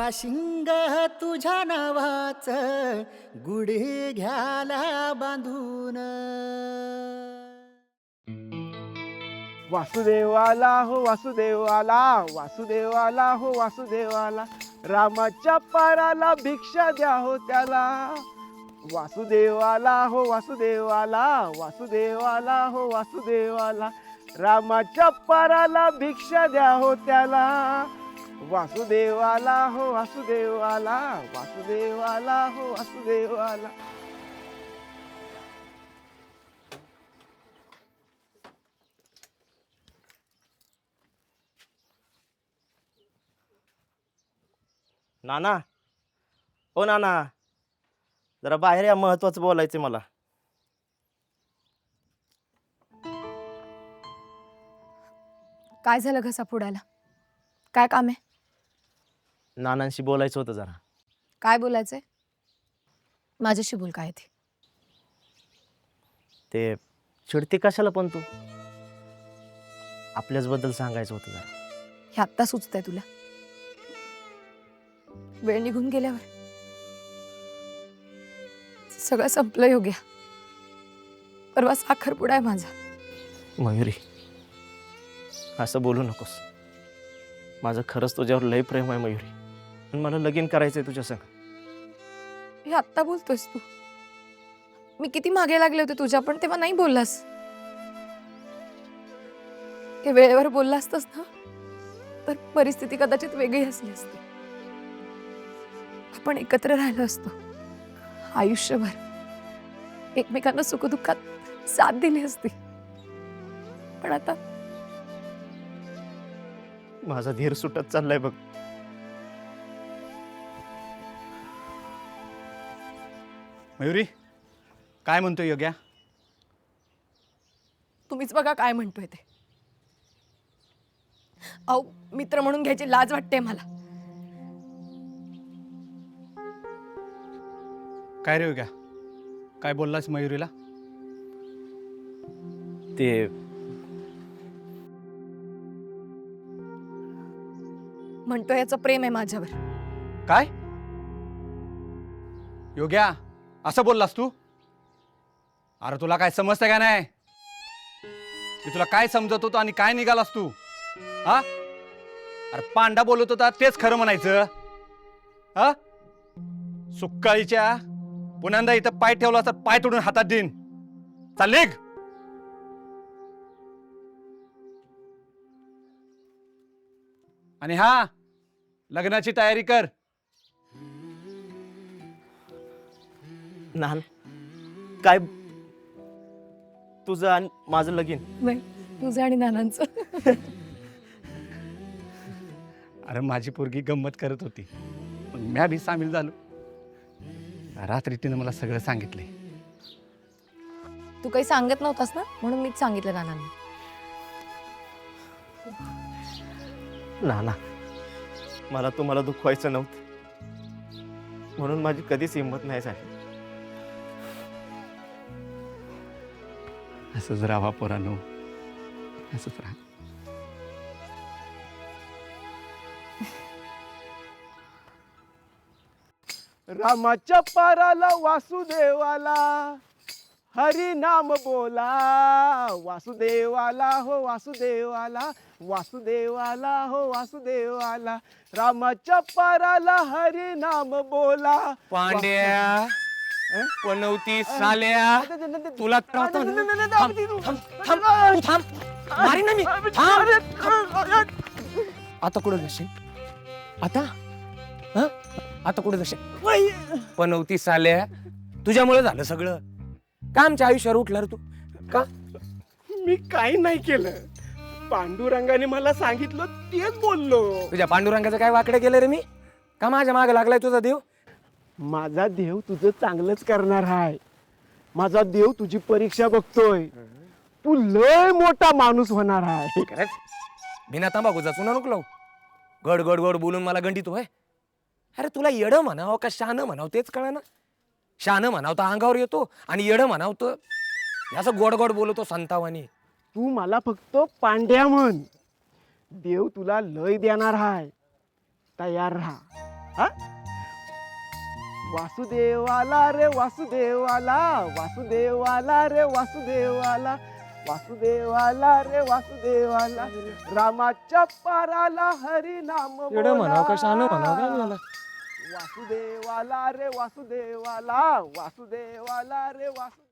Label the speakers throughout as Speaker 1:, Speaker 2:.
Speaker 1: बाशिंग तुझ्या नावाच गुढी घ्याला बांधून.
Speaker 2: वासुदेवाला हो वासुदेवाला, वासुदेवाला हो वासुदेवाला, रामाच्या पाराला भिक्षा द्या हो त्याला. वासुदेवाला हो वासुदेवाला, वासुदेवाला हो वासुदेवाला, रामाच्या पाराला भिक्षा द्या हो त्याला. वासुदेवाला हो वासुदेवाला, वासुदेवाला हो वासुदेवाला.
Speaker 3: नाना, ओ नाना, जरा बाहेर या, महत्वाचं बोलायचं मला.
Speaker 4: काय झालं घसा फोडायला? काय काम आहे?
Speaker 3: नानांशी बोलायचं होतं जरा.
Speaker 4: काय बोलायचंय? माझ्याशी बोल. काय ते?
Speaker 3: ते चिडते कशाला पण तू? आपल्याच बद्दल सांगायचं होतं जरा.
Speaker 4: हे आत्ता सुचतंय तुला? वेळ निघून गेल्यावर सगळं संपलं योग्य. परवा साखरपुडा आहे माझा.
Speaker 3: मयुरी, असं बोलू नकोस. माझं खरंच तुझ्यावर लय प्रेम आहे मयुरी, पण मला लगीन करायचंय तुझ्या संग.
Speaker 4: हे आत्ता बोलतोयस तू? मी किती मागे लागले होते तुझ्या, पण तेव्हा नाही बोललास. हे वेळेवर बोलला असतास ना, तर परिस्थिती कदाचित वेगळी असली असती. आपण एकत्र राहिलो असतो आयुष्यभर, एकमेकांना सुखदुःखात साथ दिली असती. पण आता
Speaker 3: माझा धीर सुटत चाललाय बघ.
Speaker 5: मयुरी, काय म्हणतोय योग्या?
Speaker 4: तुम्हीच बघा काय म्हणतोय ते. अहो, मित्र म्हणून घ्यायची लाज वाटते मला.
Speaker 5: काय रे योग्या, काय बोललास मयुरीला?
Speaker 3: ते
Speaker 4: म्हणतोय याचं प्रेम आहे माझ्यावर.
Speaker 5: काय योग्या, असं बोललास तू? अरे तुला काय समजतं का नाही? मी तुला काय समजत होतो आणि काय निघालास तू? हा, अरे पांडा बोलत होता तेच खरं म्हणायचं. हा, सुक्काळीच्या पुन्हा इथं पाय ठेवला तर पाय तोडून हातात देईन. चाल निघ. आणि हा, लग्नाची तयारी कर.
Speaker 3: नान, काय तुझं आणि माझं लगीन?
Speaker 4: नाही, तुझं आणि नानांचं.
Speaker 5: अरे माझी पोरगी गंमत करत होती, पण म्या बी सामील झालो. रात्री तिनं मला सगळं सांगितलंय.
Speaker 4: तू काही सांगत नव्हतास ना, म्हणून मीच सांगितलं नानांनी.
Speaker 3: नाना, मला तुम्हाला दुखवायचं नव्हतं, म्हणून माझी कधीच हिंमत नाही झाली.
Speaker 5: असंच राहा पोरांनो, असंच राहा.
Speaker 2: रामाच्या पाराला वासुदेवाला, हरी नाम बोला. वासुदेवाला हो वासुदेवाला, वासुदेवाला हो वासुदेवाला, रामाच्या पाराला हरी नाम बोला.
Speaker 6: पांड्या, पनवती साल्या, तुला मारी ना मी. आता कुठं जाशील? आता कुठं जाशील? पनवती साल्या, तुझ्यामुळे झालं सगळं. का आमच्या आयुष्यावर उठला रे तू? का?
Speaker 2: मी काही नाही केलं, पांडुरंगाने मला सांगितलं तेच बोललो.
Speaker 6: तुझ्या पांडुरंगाचं काय वाकडं केलं रे मी? का माझ्या मागे लागलाय तुझा देव?
Speaker 2: माझा देव तुझं चांगलंच करणार आहे. माझा देव तुझी परीक्षा बघतोय. तू लय मोठा माणूस होणार आहे.
Speaker 6: खरंच बिना तंबाखूचा चुना नको लावू. गड गड गड बोलून मला गंडीतो होय. अरे तुला येडं म्हणावं का शहाणं म्हणावं तेच कळा ना. शहाणं म्हणावं तर अंगावर येतो आणि येडं म्हणावं तर असं गोड गोड बोलतो संतावानी.
Speaker 2: तू मला फक्त पांड्या म्हण, देव तुला लय देणार आहे. तयार राहा. हा वासुदेवाला रे वासुदेवाला वासुदेवाला रे वासुदेवाला वासुदेवाला रे वासुदेवाला रामाच्या पाराला हरिनाम
Speaker 6: एवढं म्हणावं का शहाणं
Speaker 2: बोला.
Speaker 6: म्हणावं काय मला
Speaker 2: वासुदेवाला रे वासुदेवाला वासुदेवाला रे वासुदेव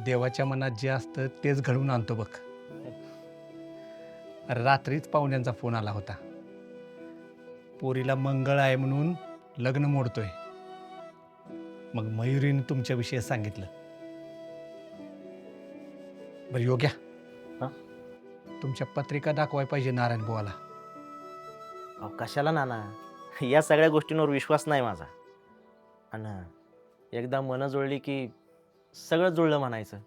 Speaker 5: देवाच्या मनात जे असतं तेच घडवून आणतो बघ. रात्रीच पाहुण्यांचा फोन आला होता. पोरीला मंगळ आहे म्हणून लग्न मोडतोय. मग मयुरीने तुमच्याविषयी सांगितलं. बरं योग्या,
Speaker 3: हा?
Speaker 5: तुमच्या पत्रिका दाखवाय पाहिजे नारायण बुवाला.
Speaker 3: अहो कशाला नाना, या सगळ्या गोष्टींवर विश्वास नाही माझा. आणि एकदा मनं जुळली की सगळं जुळलं म्हणायचं.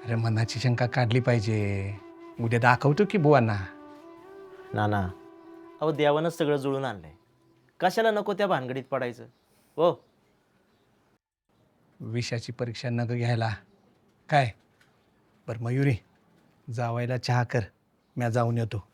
Speaker 5: अरे मनाची शंका काढली पाहिजे. उद्या दाखवतो की बुवांना.
Speaker 3: नाना, अहो देवानंच सगळं जुळून आणलंय, कशाला नको त्या भानगडीत पडायचं हो.
Speaker 5: विषयाची परीक्षा न घ्यायला काय. बरं मयुरी, जावायला चहा कर, मी जाऊन येतो.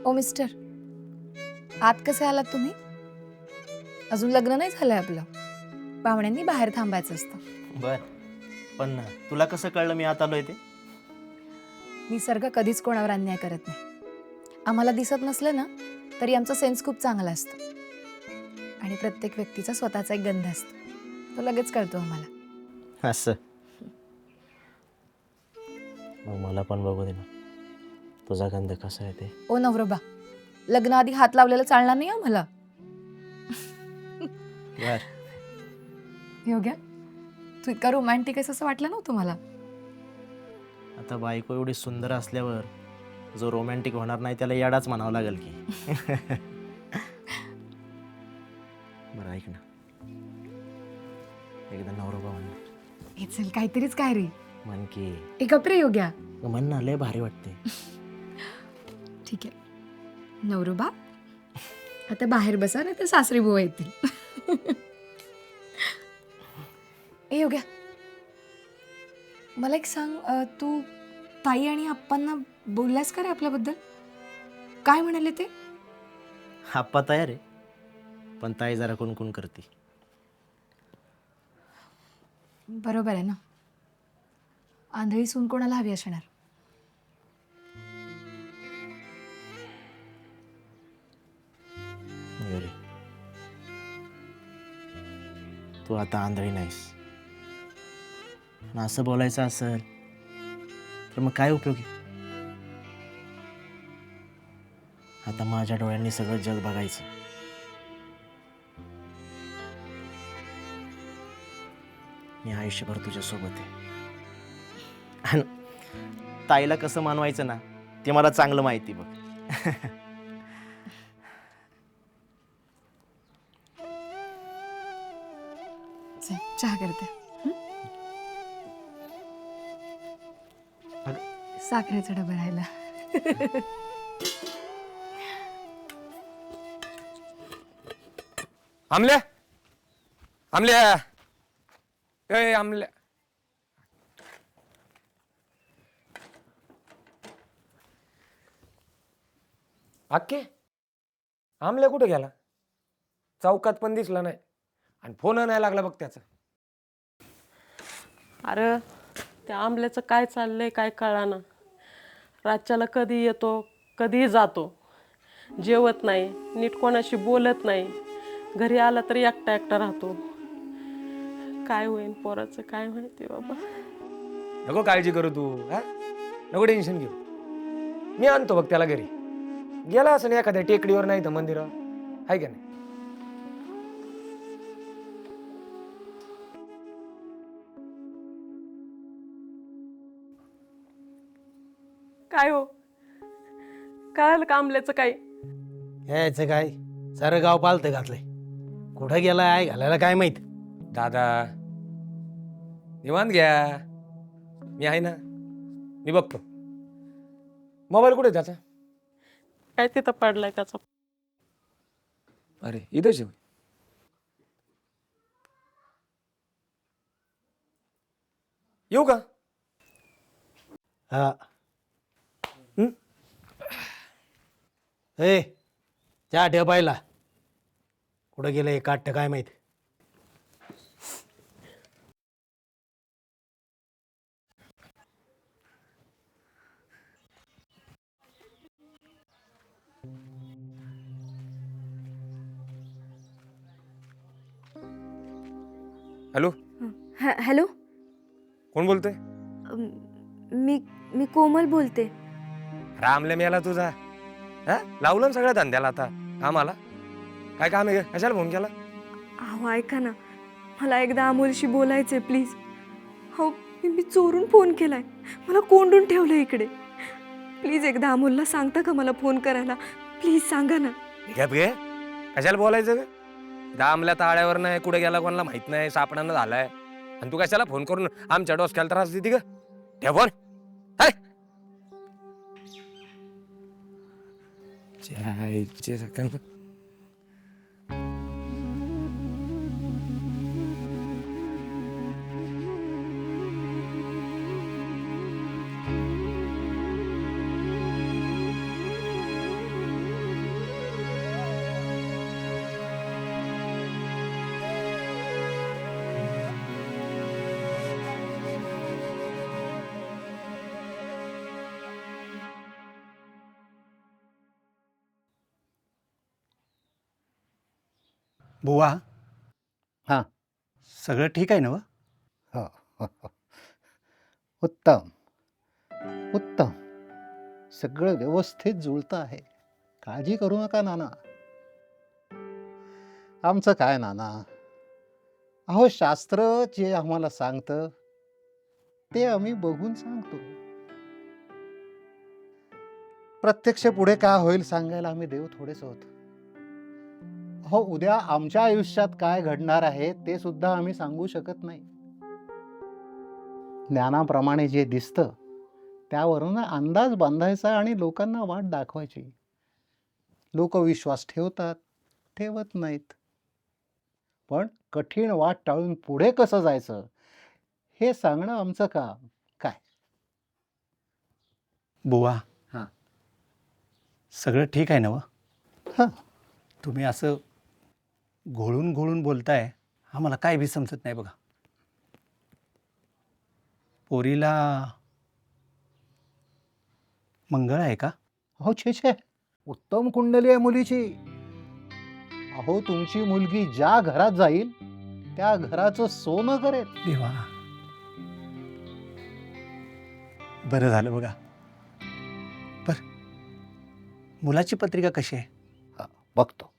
Speaker 4: ओ मिस्टर, आत कसे आलात तुम्ही? अजून लग्न नाही झालंय आपलं. पाहुण्यांनी बाहेर थांबायचं असतं.
Speaker 3: बर, पण तुला कसं कळलं मी आता आलोय ते?
Speaker 4: निसर्ग कधीच कोणावर अन्याय करत नाही. आम्हाला दिसत नसलं ना तरी आमचा सेन्स खूप चांगला असतो. आणि प्रत्येक व्यक्तीचा स्वतःचा एक गंध असतो, तो लगेच कळतो आम्हाला.
Speaker 3: असं मग मला पण बघू दे ना, तुझा गंध कसा आहे ते.
Speaker 4: ओ नवरोबा, लग्नाआधी हात लावलेला चालणार नाही आम्हाला.
Speaker 3: बर,
Speaker 4: योग्य, तू इतका रोमॅन्टिक आहेस असं वाटलं नव्हतं मला.
Speaker 3: आता बायको एवढी सुंदर असल्यावर जो रोमॅन्टिक होणार नाही त्याला याडाच म्हणावं लागेल की. बरं ऐक ना, एकदा नवरोबा म्हणणार.
Speaker 4: हे चल, काहीतरीच काय रे.
Speaker 3: म्हण की.
Speaker 4: एक कपरे योग्या.
Speaker 3: म्हण ना, लय भारी वाटते.
Speaker 4: ठीक आहे नवरोबा, आता बाहेर बसा नाही तर सासरी बुवा येतील. ए योग्या, मला एक सांग, तू ताई आणि आप्पांना बोललास का रे आपल्याबद्दल? काय म्हणाले ते?
Speaker 3: आप्पा तयार आहे, पण ताई जरा कुणकुण करते.
Speaker 4: बरोबर आहे ना, आंधळी सून कोणाला हवी असणार.
Speaker 3: मयुरी, तू आता आंधळी नाहीस. आणि असं बोलायचं असेल तर मग काय उपयोग आहे? आता माझ्या डोळ्यांनी सगळं जग बघायचं. मी आयुष्यभर तुझ्या सोबत आहे. आणि ताईला कसं मानवायचं ना ते मला चांगलं माहिती बघ.
Speaker 4: चल, चहा करते. साखरेचा डबा राहिला.
Speaker 6: आमल्या आमल्या ए आमल्या, अक्के आमल्या कुठे गेला? चौकात पण दिसला नाही आणि फोन नाही लागला बघ त्याचा.
Speaker 7: अरे त्या आंबल्याचं काय चाललंय काय कळाना. रातच्याला कधी येतो कधी जातो, जेवत नाही, नीट कोणाशी बोलत नाही, घरी आला तरी एकटा एकटा राहतो. काय होईन पोराचं काय माहिती बाबा.
Speaker 6: नको काळजी करू तू, हा नको टेन्शन घेऊ. मी आणतो बघ त्याला घरी. गेला असं नाही एखाद्या टेकडीवर नाही तर मंदिरावर, आहे का नाही?
Speaker 7: काय हो, कळालं का आंबल्याचं काय?
Speaker 8: यायचं काय, सारं गाव पालतं घातलंय. कुठं गेला आहे घालायला काय माहित.
Speaker 6: दादा निवांत घ्या, मी आहे ना, मी बघतो. मोबाईल कुठे आहे त्याचा?
Speaker 7: काय तिथं पडलाय त्याचा?
Speaker 6: अरे इथंच आहे. येऊ का?
Speaker 8: हा. ए चहा ठेव पाहिला. कुठं गेलं एक काठ काय माहित.
Speaker 6: Hello,
Speaker 9: hello.
Speaker 6: कोण बोलतोय?
Speaker 9: मी मी कोमल बोलते.
Speaker 6: रामले मेला तुझा. हा, लावलं ना सगळ्या धंद्याला आता कामाला. काय काम आहे? कशाला फोन केला?
Speaker 9: अहो ऐका ना, मला एकदा अमोलशी बोलायचंय प्लीज. हो, मी चोरून फोन केलाय. मला कोंडून ठेवलं इकडे. प्लीज एकदा अमोलला सांगता का मला फोन करायला? प्लीज सांगा ना.
Speaker 6: गप घे. कशाला बोलायचं ग? दामल्या ताळ्यावर नाही, कुठे गेला कोणाला माहित नाही, सापडानं झालाय. आणि तू कशाला फोन करून आमच्या डोसक्याला त्रास देते ग? ठेव फोन. हाय. जायचे सकाळ.
Speaker 1: बुवा,
Speaker 10: हां.
Speaker 1: सगळं ठीक आहे ना? व?
Speaker 10: हो हो हो. उत्तम उत्तम. सगळं व्यवस्थित जुळतं आहे. काळजी करू नका नाना. आमचं काय नाना, अहो शास्त्र जे आम्हाला सांगतं ते आम्ही बघून सांगतो. प्रत्यक्ष पुढे काय होईल सांगायला आम्ही देव थोडेच आहोत. हो, उद्या आमच्या आयुष्यात काय घडणार आहे ते सुद्धा आम्ही सांगू शकत नाही. ज्ञानाप्रमाणे जे दिसतं त्यावरून अंदाज बांधायचा आणि लोकांना वाट दाखवायची. लोक विश्वास ठेवतात, ठेवत नाहीत. पण कठीण वाट टाळून पुढे कसं जायचं हे सांगणं आमचं काम. काय
Speaker 1: बुवा,
Speaker 10: हां.
Speaker 1: सगळं ठीक आहे ना? व?
Speaker 10: हां.
Speaker 1: तुम्ही असं घोळून घोळून बोलताय, आम्हाला काय बी समजत नाही बघा. पोरीला मंगळ आहे का?
Speaker 10: अहो छे छे, उत्तम कुंडली आहे मुलीची. अहो तुमची मुलगी ज्या घरात जाईल त्या घराचं सोनं करेल.
Speaker 1: देवा, बरं झालं बघा. बर, मुलाची पत्रिका कशी आहे?
Speaker 10: हा, बघतो.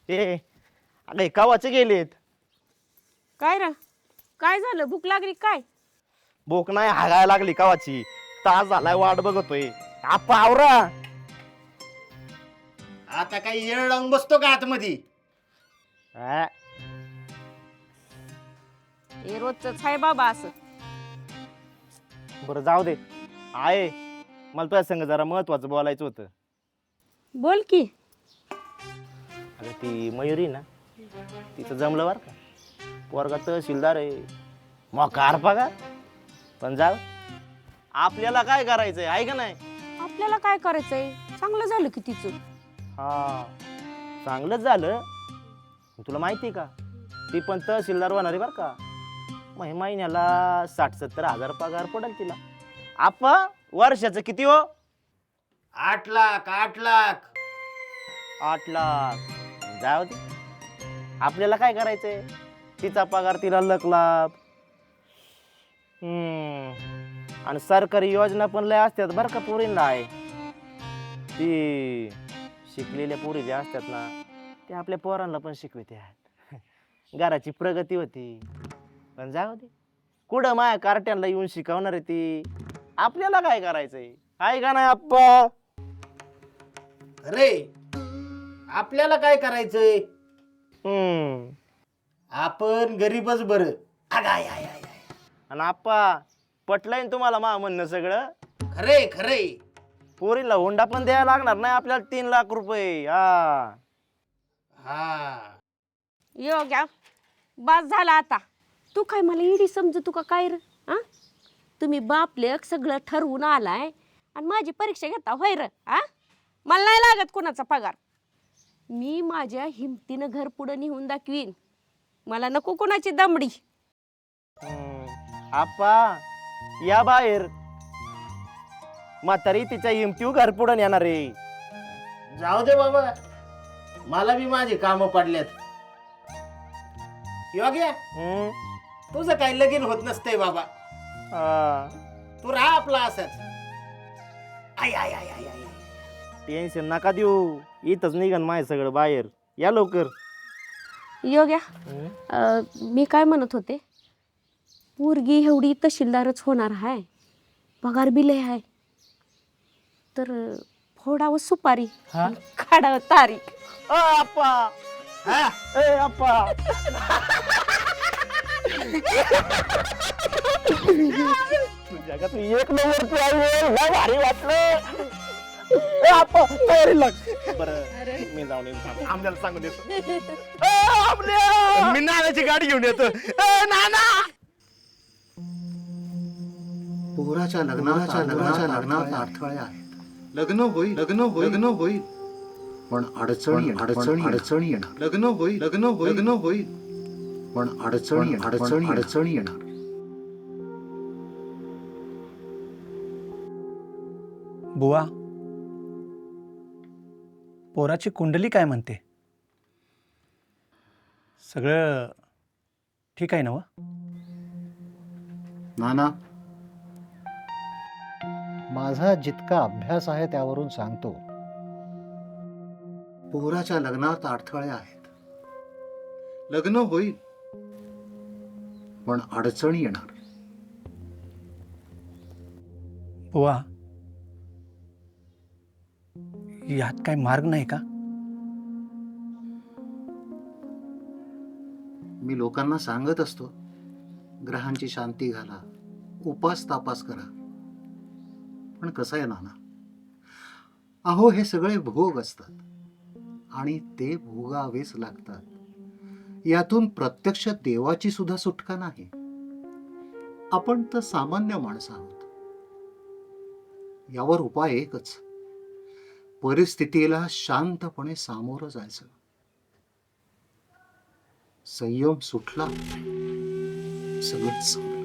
Speaker 3: ए अगं कावाचे गेलेत.
Speaker 11: काय रे, काय झालं? भूक लागली काय?
Speaker 3: भूक नाही, हागायला लागली कावाची. तास झालाय वाट बघतोय. आपा आवरा.
Speaker 2: आता काही येळ लावून बसतो का आतमध्ये?
Speaker 3: आ,
Speaker 11: हे रोजच आहे बाबा असं.
Speaker 3: बरं जाऊ दे. आहे, मला तुझ्या संग जरा महत्वाचं बोलायचं होतं.
Speaker 11: बोल की.
Speaker 3: अगं ती मयुरी ना, तिचं जमलं बरं का. पोरगा तहसीलदार आहे, मोकार पगार. पण जाऊ, आपल्याला काय करायचंय आहे का नाही?
Speaker 11: आपल्याला काय करायचंय? चांगलं झालं की तिचं.
Speaker 3: हा, चांगलंच झालं. तुला माहिती का, ती पण तहसीलदार होणार आहे बरं का. मग महिन्याला 60-70 हजार पगार पडेल तिला. आपा वर्षाचं किती हो?
Speaker 2: 8 लाख 8 लाख.
Speaker 3: 8 लाख. जाऊ दे, आपल्याला काय करायचंय? तिचा पगार तिला लकलाभ. आणि सरकारी योजना पण लय असतात बरं का पोरींना. आहे ती शिकलेल्या पोरी ज्या असतात ना त्या आपल्या पोरांना पण शिकवित्यात. घराची प्रगती होती. पण जाऊ दे, कुठं माया कार्ट्यांना येऊन शिकवणार आहे ती, आपल्याला काय करायचंय, आहे का नाही आप्पा?
Speaker 8: अरे आपल्याला काय करायचंय, आपण गरीबच बरं. आगाय आय आय आय.
Speaker 3: आणि आप्पा पटलंय ना तुम्हाला मा म्हणणं सगळं?
Speaker 8: खरे खरे.
Speaker 3: पोरीला हुंडा पण द्यायला लागणार नाही आपल्याला 3 लाख रुपये. हा
Speaker 8: हा
Speaker 11: योग्या बस झाला आता. तू काय मला इडी समजतो का काय रे? हा, तुम्ही बाप लेक सगळं ठरवून आलाय आणि माझी परीक्षा घेता होय रे? हा, मला नाही लागत कोणाचा पगार. मी माझ्या हिमतीनं घर पुढे नेऊन दाखवीन. मला नको कोणाची दमडी.
Speaker 3: आप्पा या बाहेर, म्हातारी तिच्या हिमतीव घर पुढं येणार आहे.
Speaker 8: जाऊ दे बाबा, मला बी माझी कामं पडल्यात. योग्य तुझं काही लगीन होत नसतंय बाबा. तू राहा आपला असंच. I I I I I.
Speaker 3: Tension नका देऊ, इथंच निघन माय सगळं बाहेर. या लवकर.
Speaker 11: योग्या मी काय म्हणत होते, पोरगी एवढी तहसीलदारच होणार आहे, पगार बी लय आहे, तर फोडावं सुपारी, काढावं तारीख.
Speaker 3: आप्पा ए आप्पा तुझ्या का तू एक नंबर लय भारी वाटलं. ए आप्पा तयारी लाग. बरं मी जाऊन येतो, आमल्याला सांगून देतो. मी नानाची गाडी घेऊन येतो. नाना
Speaker 10: पोराच्या लग्नात अडथळे आहेत. लग्न होईल पण अडचणी येणार. लग्न होईल पण अडचणी येणार.
Speaker 1: बुवा, पोराची कुंडली काय म्हणते? सगळं ठीक आहे ना?
Speaker 10: नाना, माझा जितका अभ्यास आहे त्यावरून सांगतो, पोराच्या लग्नात अडथळे आहेत. लग्न होईल पण अडचणी येणार.
Speaker 1: बुवा, यात काय मार्ग नाही का?
Speaker 10: मी लोकांना सांगत असतो, ग्रहांची शांती घाला, उपास तापास करा. पण कसं आहे नाना, अहो हे सगळे भोग असतात आणि ते भोगावेच लागतात. यातून प्रत्यक्ष देवाची सुद्धा सुटका नाही. आपण तर सामान्य माणसं आहोत. यावर उपाय एकच, परिस्थितीला शांतपणे सामोरं जायचं. संयम सुटला, सगळंच संपलं.